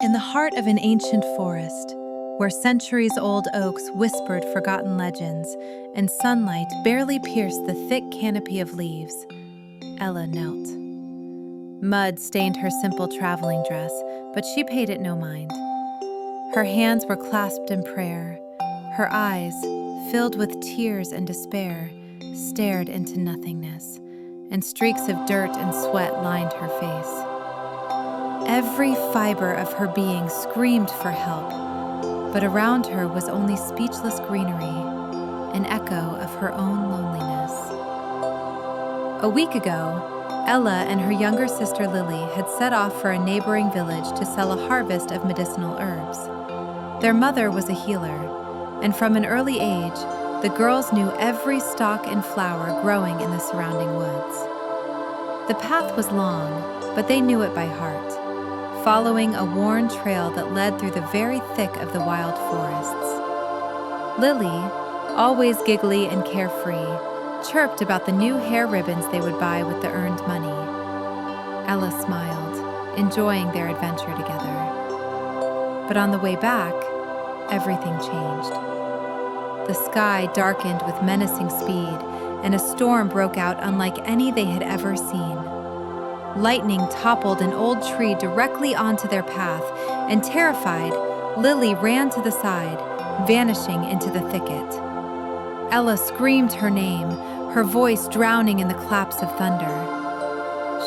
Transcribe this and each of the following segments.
In the heart of an ancient forest, where centuries-old oaks whispered forgotten legends and sunlight barely pierced the thick canopy of leaves, Ella knelt. Mud stained her simple traveling dress, but she paid it no mind. Her hands were clasped in prayer. Her eyes, filled with tears and despair, stared into nothingness, and streaks of dirt and sweat lined her face. Every fiber of her being screamed for help, but around her was only speechless greenery, an echo of her own loneliness. A week ago, Ella and her younger sister Lily had set off for a neighboring village to sell a harvest of medicinal herbs. Their mother was a healer, and from an early age, the girls knew every stalk and flower growing in the surrounding woods. The path was long, but they knew it by heart, following a worn trail that led through the very thick of the wild forests. Lily, always giggly and carefree, chirped about the new hair ribbons they would buy with the earned money. Ella smiled, enjoying their adventure together. But on the way back, everything changed. The sky darkened with menacing speed, and a storm broke out unlike any they had ever seen. Lightning toppled an old tree directly onto their path, and terrified, Lily ran to the side, vanishing into the thicket. Ella screamed her name, her voice drowning in the claps of thunder.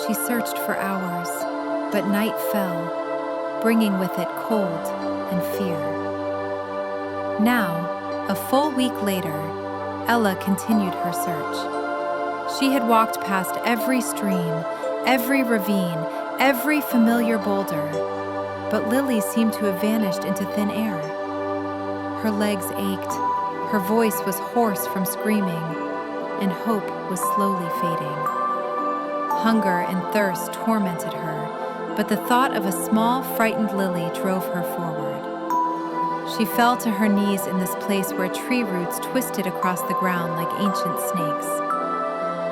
She searched for hours, but night fell, bringing with it cold and fear. Now, a full week later, Ella continued her search. She had walked past every stream, every ravine, every familiar boulder, but Lily seemed to have vanished into thin air. Her legs ached, her voice was hoarse from screaming, and hope was slowly fading. Hunger and thirst tormented her, but the thought of a small, frightened Lily drove her forward. She fell to her knees in this place where tree roots twisted across the ground like ancient snakes.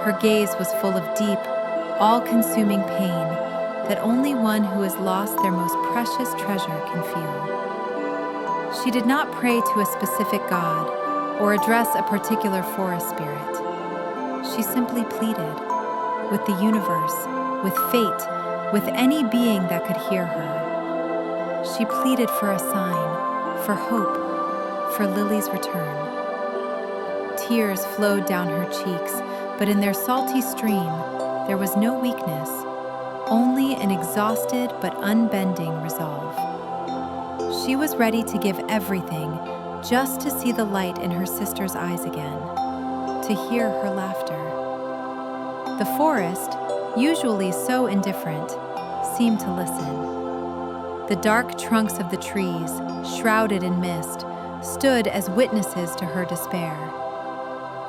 Her gaze was full of deep, all-consuming pain that only one who has lost their most precious treasure can feel. She did not pray to a specific god or address a particular forest spirit. She simply pleaded with the universe, with fate, with any being that could hear her. She pleaded for a sign, for hope, for Lily's return. Tears flowed down her cheeks, but in their salty stream, there was no weakness, only an exhausted but unbending resolve. She was ready to give everything just to see the light in her sister's eyes again, to hear her laughter. The forest, usually so indifferent, seemed to listen. The dark trunks of the trees, shrouded in mist, stood as witnesses to her despair.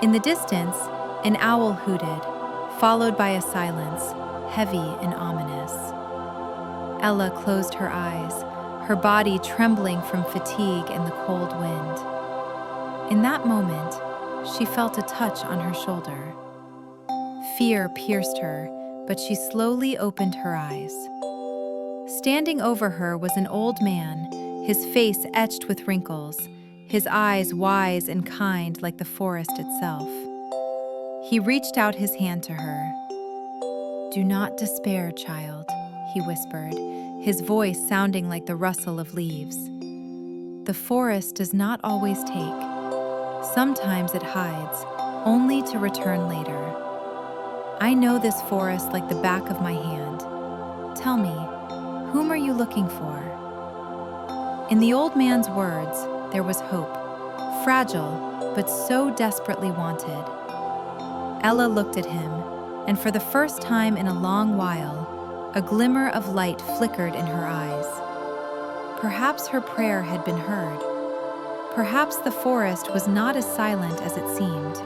In the distance, an owl hooted, followed by a silence, heavy and ominous. Ella closed her eyes, her body trembling from fatigue and the cold wind. In that moment, she felt a touch on her shoulder. Fear pierced her, but she slowly opened her eyes. Standing over her was an old man, his face etched with wrinkles, his eyes wise and kind like the forest itself. He reached out his hand to her. "Do not despair, child," he whispered, his voice sounding like the rustle of leaves. "The forest does not always take. Sometimes it hides, only to return later. I know this forest like the back of my hand. Tell me, whom are you looking for?" In the old man's words, there was hope, fragile, but so desperately wanted. Ella looked at him, and for the first time in a long while, a glimmer of light flickered in her eyes. Perhaps her prayer had been heard. Perhaps the forest was not as silent as it seemed.